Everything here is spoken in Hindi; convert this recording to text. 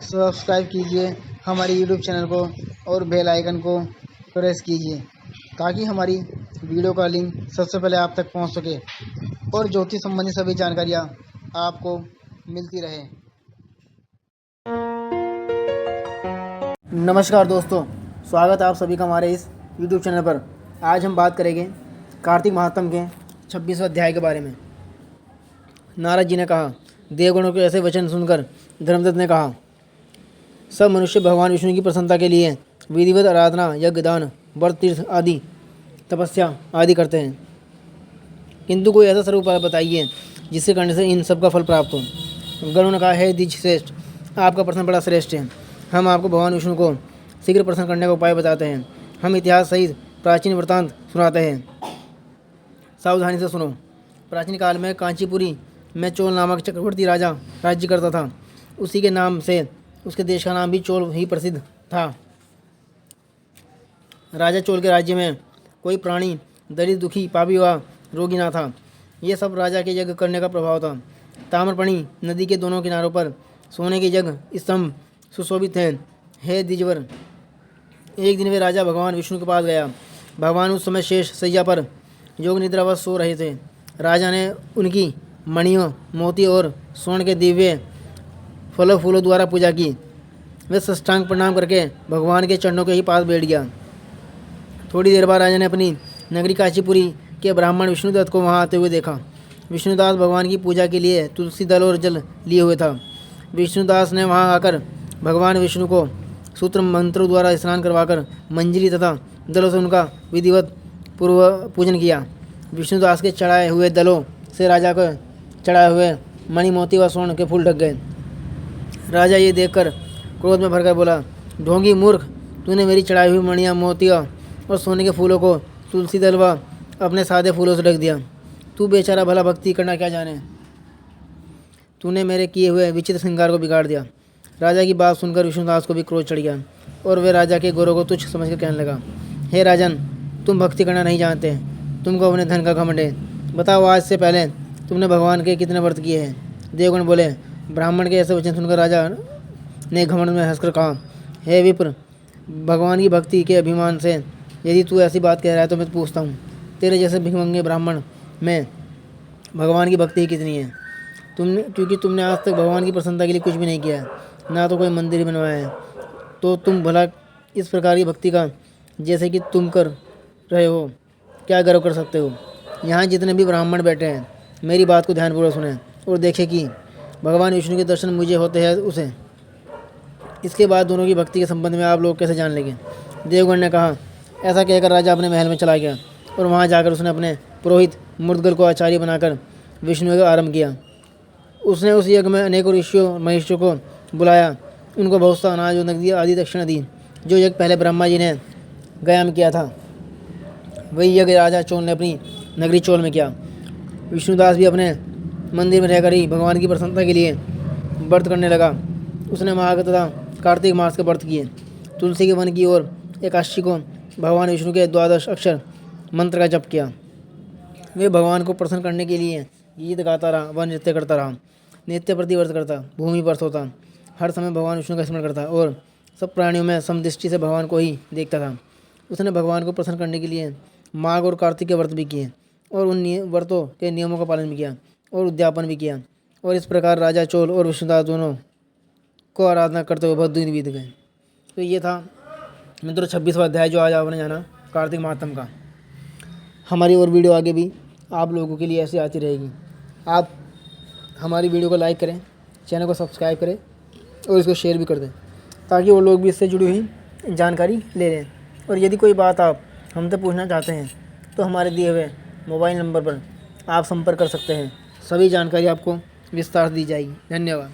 सब्सक्राइब कीजिए हमारे यूट्यूब चैनल को और बेल आइकन को प्रेस कीजिए ताकि हमारी वीडियो का लिंक सबसे पहले आप तक पहुंच सके और ज्योतिष संबंधी सभी जानकारियाँ आपको मिलती रहे। नमस्कार दोस्तों, स्वागत है आप सभी का हमारे इस यूट्यूब चैनल पर। आज हम बात करेंगे कार्तिक महात्म के 26वें अध्याय के बारे में। नारद जी ने कहा, देवगणों के ऐसे वचन सुनकर धर्मदत्त ने कहा, सब मनुष्य भगवान विष्णु की प्रसन्नता के लिए विधिवत आराधना, यज्ञ, दान, व्रत, तीर्थ आदि, तपस्या आदि करते हैं, किंतु कोई ऐसा सरल उपाय बताइए जिससे करने से इन सब का फल प्राप्त हो। गरुड़ ने कहा, हे द्विज श्रेष्ठ, आपका प्रश्न बड़ा श्रेष्ठ है। हम आपको भगवान विष्णु को शीघ्र प्रसन्न करने का उपाय बताते हैं। हम इतिहास सहित प्राचीन वृत्तांत सुनाते हैं, सावधानी से सुनो। प्राचीन काल में कांचीपुरी में चोल नामक चक्रवर्ती राजा राज्य करता था। उसी के नाम से उसके देश का नाम भी चोल ही प्रसिद्ध था। राजा चोल के राज्य में कोई प्राणी दलित, दुखी, पापी व रोगी ना था। ये सब राजा के यज्ञ करने का प्रभाव था। ताम्रपर्णी नदी के दोनों किनारों पर सोने के यज्ञ स्तंभ सुशोभित हैं। हे द्विजवर, एक दिन वे राजा भगवान विष्णु के पास गया। भगवान उस समय शेष सैया पर योग निद्रावश सो रहे थे। राजा ने उनकी मणियों, मोती और स्वर्ण के दिव्य फलों फूलों द्वारा पूजा की। वे साष्टांग प्रणाम करके भगवान के चरणों के ही पास बैठ गया। थोड़ी देर बाद राजा ने अपनी नगरी कांचीपुरी के ब्राह्मण विष्णुदत्त को वहां आते हुए देखा। विष्णुदास भगवान की पूजा के लिए तुलसी दल और जल लिए हुए था। विष्णुदास ने वहां आकर भगवान विष्णु को सूत्र मंत्रों द्वारा स्नान करवाकर मंजरी तथा दलों से उनका विधिवत पूर्व पूजन किया। विष्णुदास के चढ़ाए हुए दलों से राजा को चढ़ाए हुए मणि, मोती व स्वर्ण के फूल ढक गए। राजा ये देखकर क्रोध में भरकर बोला, ढोंगी मूर्ख, तूने मेरी चढ़ाई हुई मणियाँ, मोतियाँ और सोने के फूलों को तुलसी दल व अपने सादे फूलों से ढक दिया। तू बेचारा भला भक्ति करना क्या जाने, तूने मेरे किए हुए विचित्र श्रृंगार को बिगाड़ दिया। राजा की बात सुनकर विष्णुदास को भी क्रोध चढ़ गया और वे राजा के गौरव को तुच्छ समझकर कहने लगा, हे राजन, तुम भक्ति करना नहीं जानते, तुमको अपने धन का घमंड है। बताओ, आज से पहले तुमने भगवान के कितने व्रत किए हैं? देवगण बोले। ब्राह्मण के ऐसे वचन सुनकर राजा ने घमंड में हंसकर कहा, हे विप्र, भगवान की भक्ति के अभिमान से यदि तू ऐसी बात कह रहा है तो मैं पूछता हूँ, तेरे जैसे भिखमंगे ब्राह्मण में भगवान की भक्ति कितनी है? क्योंकि तुमने आज तक भगवान की प्रसन्नता के लिए कुछ भी नहीं किया है, ना तो कोई मंदिर बनवाया है, तो तुम भला इस प्रकार की भक्ति का जैसे कि तुम कर रहे हो क्या गर्व कर सकते हो? यहाँ जितने भी ब्राह्मण बैठे हैं, मेरी बात को ध्यानपूर्वक सुने और देखें कि भगवान विष्णु के दर्शन मुझे होते हैं उसे। इसके बाद दोनों की भक्ति के संबंध में आप लोग कैसे जान लेंगे? देवगण ने कहा। ऐसा कहकर राजा अपने महल में चला गया और वहाँ जाकर उसने अपने पुरोहित मुर्दगल को आचार्य बनाकर विष्णु का आरंभ किया। उसने उस यज्ञ में अनेकों ऋषियों महेश्वरों को बुलाया, उनको बहुत सा अनाज और नकदी आदि दक्षिणा दी। जो यज्ञ पहले ब्रह्मा जी ने गया में किया था, वही यज्ञ राजा चोल ने अपनी नगरी चोल में किया। विष्णुदास भी अपने मंदिर में रहकर ही भगवान की प्रसन्नता के लिए व्रत करने लगा। उसने माघ तथा कार्तिक मास के व्रत किए। तुलसी के वन की ओर एकादशी को भगवान विष्णु के 12 अक्षर मंत्र का जप किया। वे भगवान को प्रसन्न करने के लिए गीत गाता रहा, वह नृत्य करता रहा, नित्य प्रति व्रत करता, भूमि पर सोता, हर समय भगवान विष्णु का स्मरण करता और सब प्राणियों में समदृष्टि से भगवान को ही देखता था। उसने भगवान को प्रसन्न करने के लिए माघ और कार्तिक के व्रत भी किए और उन व्रतों के नियमों का पालन भी किया और उद्यापन भी किया। और इस प्रकार राजा चोल और विष्णुदास दोनों को आराधना करते हुए बहुत दिन बीत गए। तो ये था मित्रों 26वां अध्याय जो आज आपने जाना कार्तिक महात्म का। हमारी और वीडियो आगे भी आप लोगों के लिए ऐसी आती रहेगी। आप हमारी वीडियो को लाइक करें, चैनल को सब्सक्राइब करें और इसको शेयर भी कर दें ताकि वो लोग भी इससे जुड़ी हुई जानकारी ले लें। और यदि कोई बात आप हमसे पूछना चाहते हैं तो हमारे दिए हुए मोबाइल नंबर पर आप संपर्क कर सकते हैं। सभी जानकारी आपको विस्तार से दी जाएगी। धन्यवाद।